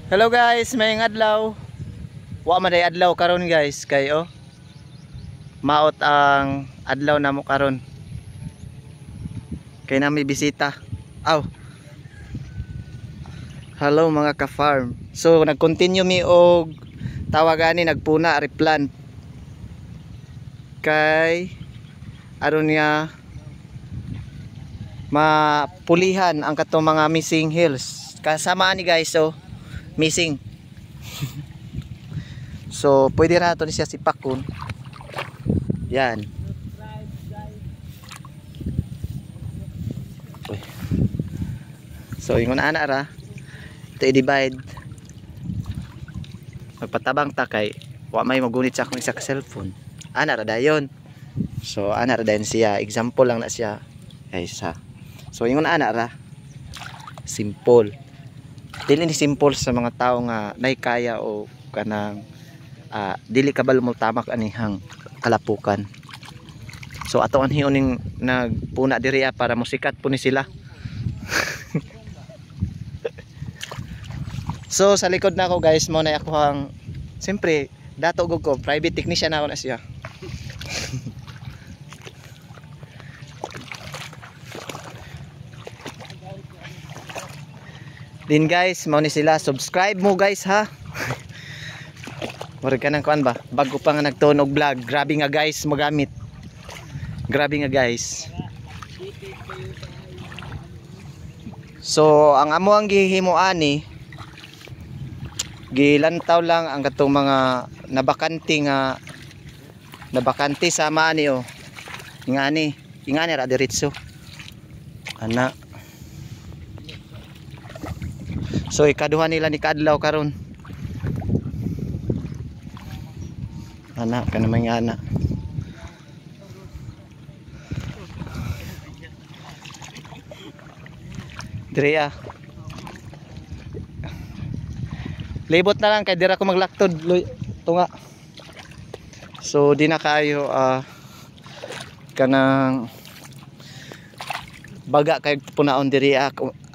Hello guys, mayong adlaw. Wa man day adlaw karon guys, kay maot ang adlaw namo karon. Kay nami bisita. Aw. Hello mga ka-farm. So nag-continue mi og tawagani nagpuna replant. Kay aron niya mapulihan ang katong mga missing hills. Kasama ni guys missing. So pwede ra to ni siya sipakon. Yan. So ingon ana ra ito i-divide. Magpatabang ta kay wa may magunit sa akong isa ka cellphone. Ana ra dayon. So ana ra dayon siya, example lang na siya. Isa. So ingon ana ra simple. Dili ni simple sa mga tao nga nay kaya o kanang dili kabalo mo tamak anihang kalapukan. So ato anhi uning nagpuna diri para musikat po ni sila. So sa likod na ako guys mo na ako ang siyempre dato gug ko private technician ako na siya. Din guys, mao ni sila, subscribe mo guys ha. Murag ka nang kuan ba? Bago pa nga nagtunog vlog. Grabe nga guys, magamit. Grabe nga guys. So, ang amo ang gihimo ani gilantaw lang ang katong mga nabakante sama ani Ingani ra diretso. Ana. So ikaduha nila ni kadlaw karon. Ana ka naman nga ana. Drea. Libot na lang kay dira ko maglaktod tunga. So di na kayo kanang baga kay punaon diri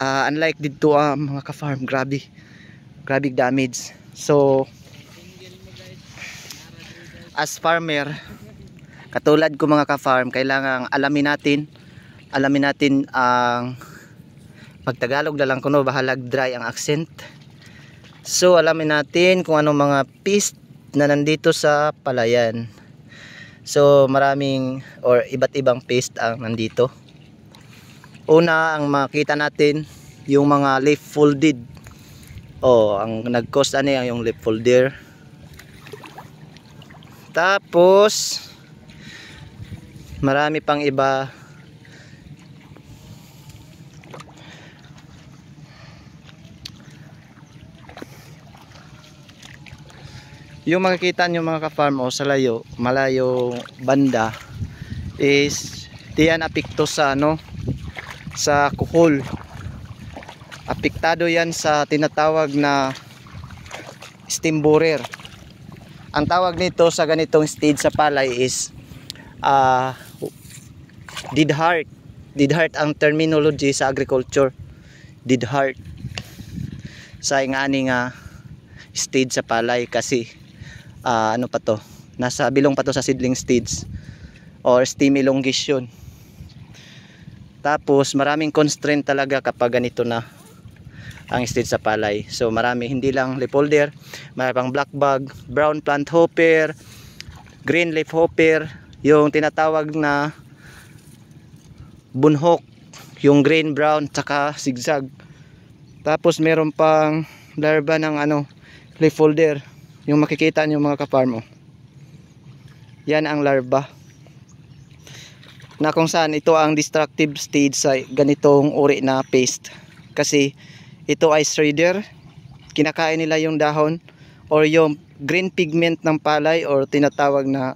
unlike dito mga ka-farm, grabe damage. So as farmer katulad ko mga ka-farm, kailangan alamin natin ang pagtagalog na lang kuno bahalag dry ang accent. So alamin natin kung anong mga pest na nandito sa palayan. So maraming or iba't ibang pest ang nandito. Una, ang makita natin yung mga leaf folded. Ang nag-cause yung leaf folder. Tapos marami pang iba. Yung makikita nyo mga ka-farm sa malayo banda is diyan apekto sa sa kuhol. Apektado yan sa tinatawag na stem borer. Ang tawag nito sa ganitong stage sa palay is dead heart ang terminology sa agriculture. Dead heart sa ingani nga stage sa palay kasi nasa bilong pa to sa seedling stage or stem elongation. Tapos maraming constraint talaga kapag ganito na ang stage sa palay. So marami, hindi lang leaf folder, marami pang black bug, brown plant hopper, green leaf hopper, yung tinatawag na bunhok, yung green brown tsaka zigzag. Tapos meron pang larva ng leaf folder, yung makikita nyo mga ka-farm. Yan ang larva na kung saan ito ang destructive stage sa ganitong uri na pest. Kasi ito ay shredder, kinakain nila yung dahon or yung green pigment ng palay or tinatawag na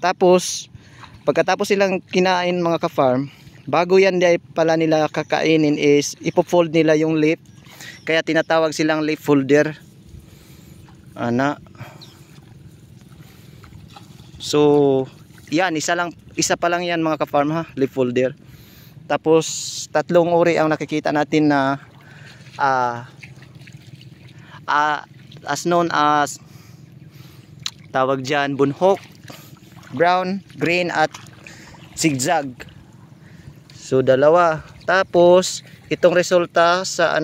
Tapos pagkatapos silang kinain mga ka-farm, bago yan di pala nila kakainin is ipo-fold nila yung leaf, kaya tinatawag silang leaf folder. So yan, isa pa lang yan mga ka-farm leaf folder. Tapos tatlong uri ang nakikita natin na as known as, tawag dyan, bunhok, brown, green at zigzag. So dalawa. Tapos itong resulta sa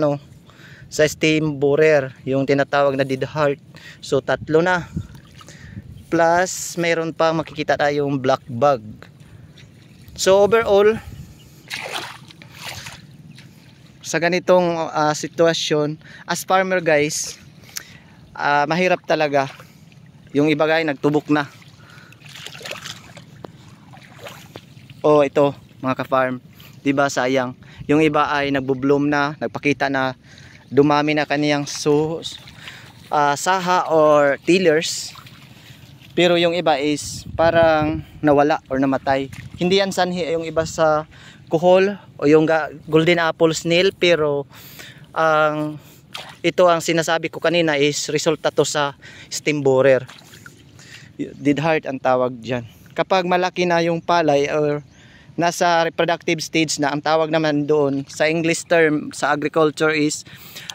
sa steam borer, yung tinatawag na dead heart. So tatlo na. Plus mayroon pa makikita tayong black bug. So overall, sa ganitong sitwasyon, as farmer guys, mahirap talaga. Yung iba guys nagtubok na. Oh, ito mga ka-farm, 'di ba sayang. Yung iba ay nagbo-bloom na, nagpakita na dumami na kaniyang saha or tillers. Pero yung iba is parang nawala or namatay. Hindi yan sanhi yung iba sa kuhol o yung golden apple snail, pero ito ang sinasabi ko kanina is resulta to sa steam borer. Dead heart ang tawag dyan. Kapag malaki na yung palay or nasa reproductive stage na, ang tawag naman doon sa English term sa agriculture is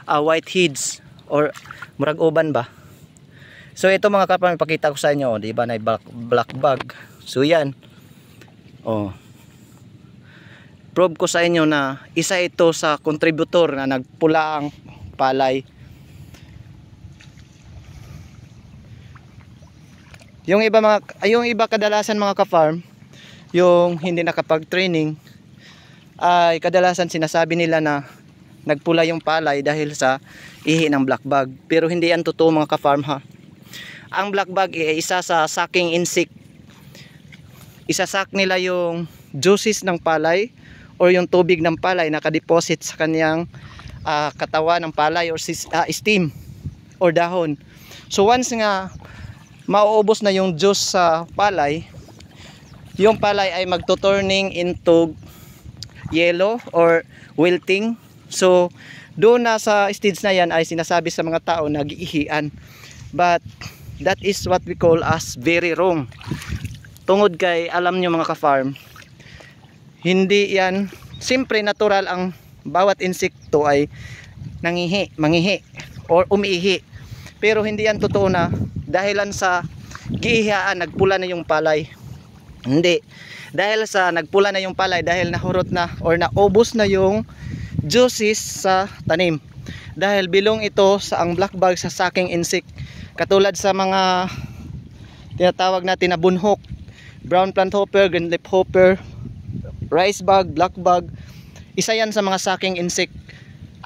white heads or murag uban ba. So ito mga kapatid, ipakita ko sa inyo, di ba, na black bug. So yan, prove ko sa inyo na isa ito sa contributor na nagpula ang palay. Yung iba kadalasan mga ka-farm, yung hindi nakapag-training, ay kadalasan sinasabi nila na nagpula yung palay dahil sa ihi ng black bug. Pero hindi yan totoo mga ka-farm ha. Ang black bug ay isa sa sucking insect. Isasak nila yung juices ng palay or yung tubig ng palay na nakadeposit sa kaniyang katawan ng palay or stem or dahon. So once nga mauubos na yung juice sa palay, yung palay ay magto-turning into yellow or wilting. So doon na sa stage na yan ay sinasabi sa mga tao na giihian. But that is what we call as very wrong. Tungod kay, alam nyo mga ka-farm, hindi yan, siyempre natural ang bawat insekto ay nangihi, mangihi or umiihi. Pero hindi yan totoo na dahilan sa giihian nagpula na yung palay. Hindi. Dahil sa nagpula na yung palay dahil nahurot na or naubos na yung juices sa tanim. Dahil bilong ito sa ang black bug sa sucking insect. Katulad sa mga tinatawag natin na bunhok, brown plant hopper, green leaf hopper, rice bug, black bug, isa yan sa mga sucking insect.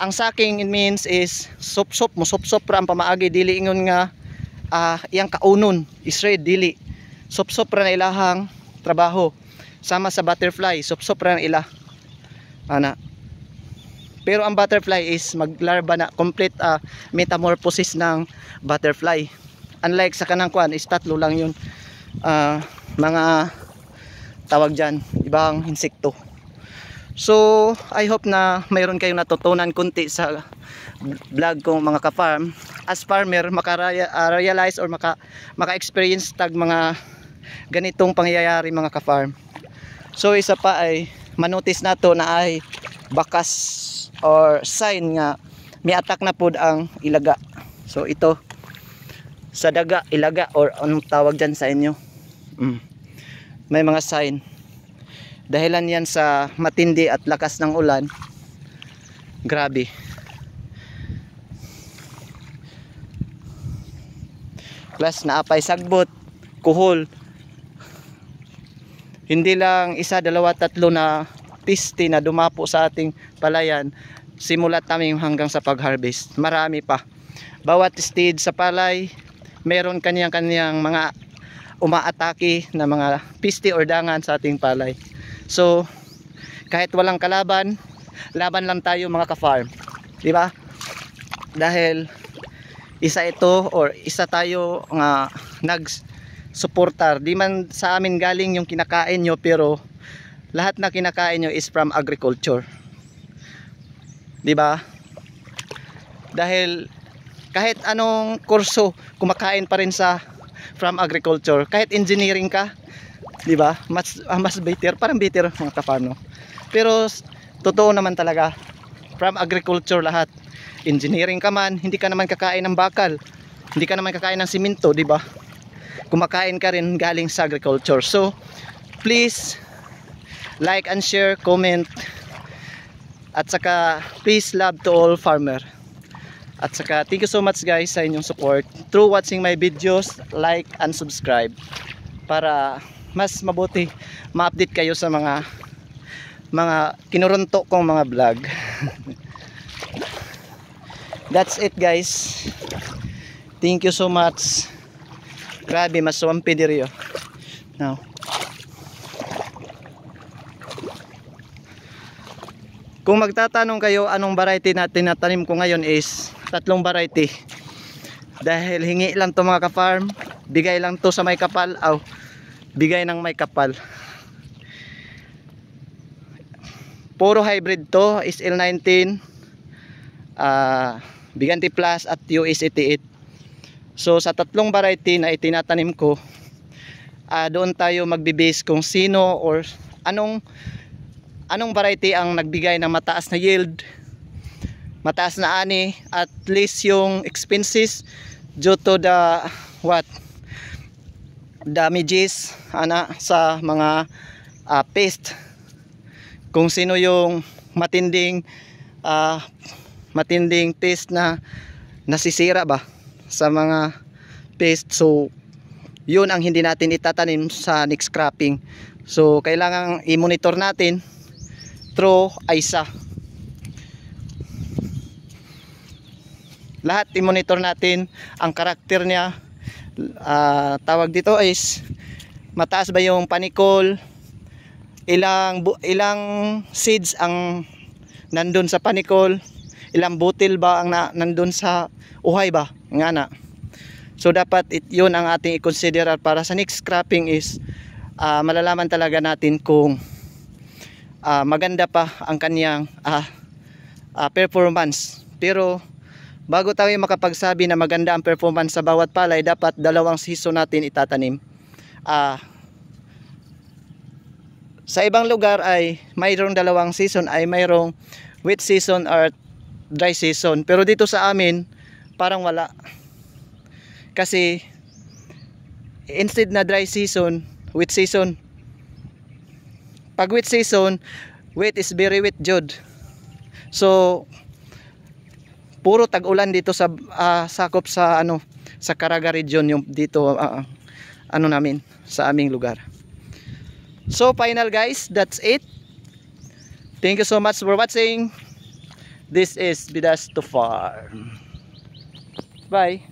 Ang sucking means is sop-sop mo, sop-sop ra ang pamaagi, dili ingon nga iyang kaunon is red, dili sop-sop ra na ilahang trabaho. Sama sa butterfly, sop-sop ra na ila ana. Pero ang butterfly is maglarba na, complete metamorphosis ng butterfly. Unlike sa kanang kwan is tatlo lang yun, mga tawag dyan, ibang insekto. So I hope na mayroon kayong natutunan kunti sa vlog kong mga ka-farm. As farmer, maka-realize or maka-experience tag mga ganitong pangyayari mga ka-farm. So isa pa ay manotice nato na ay bakas or sign nga may attack na pod ang ilaga. So ito sa daga, ilaga or anong tawag dyan sa inyo, may mga sign. Dahilan yan sa matindi at lakas ng ulan. Grabe. Plus naapay sagbot, kuhol. Hindi lang isa, dalawa, tatlo na piste na dumapo sa ating palayan simulat namin hanggang sa pag-harvest. Marami pa. Bawat stage sa palay meron kaniyang mga umaatake na mga piste or dangan sa ating palay. So kahit walang kalaban, laban lang tayo mga ka-farm, di ba? Dahil isa ito or isa tayo nga nag-suportar. Di man sa amin galing yung kinakain nyo, pero lahat na kinakain nyo is from agriculture, di ba? Dahil kahit anong kurso, kumakain pa rin sa from agriculture. Kahit engineering ka, di ba? Mas better, parang better mga ka-farm, no? Pero totoo naman talaga, from agriculture lahat. engineering ka man, hindi ka naman kakain ng bakal, hindi ka naman kakain ng simento, di ba? Kumakain ka rin galing sa agriculture. So please like and share, comment, at saka please love to all farmer. At saka thank you so much guys sa inyong support through watching my videos, like and subscribe para mas mabuti ma-update kayo sa mga kinurunto kong mga vlog. That's it guys, thank you so much. Grabe, mas swampi diri yo. Now kung magtatanong kayo anong variety natin na tanim ko ngayon, is 3 variety. Dahil hingi lang to mga ka-farm, bigay lang to sa may kapal, bigay ng may kapal. Puro hybrid to, is L19, Bigante Plus at US 88. So sa 3 variety na itinatanim ko, doon tayo magbe-base kung sino or anong variety ang nagbigay ng mataas na yield, mataas na ani, at least yung expenses due to the damages sa mga pest. Kung sino yung matinding pest na nasisira ba sa mga pest, so yun ang hindi natin itatanim sa next cropping. So kailangan i-monitor natin through ISA. Lahat i-monitor natin ang karakter niya. Tawag dito is mataas ba yung panikol, ilang seeds ang nandun sa panikol, ilang butil ba ang nandun sa uhay ba nga na. So dapat yun ang ating i-consider para sa next cropping, is malalaman talaga natin kung maganda pa ang kanyang performance. Pero bago tayo makapagsabi na maganda ang performance sa bawat palay, dapat 2 season natin itatanim. Sa ibang lugar ay mayroong 2 season, ay mayroong wet season or dry season. Pero dito sa amin parang wala. Kasi instead na dry season, wet season. Pag wet season, wet is very wet jud. So puro tag-ulan dito sa sakop sa sa Caraga region, yung dito namin sa aming lugar. So final guys, that's it. Thank you so much for watching. This is Bidas to Farm. Bye.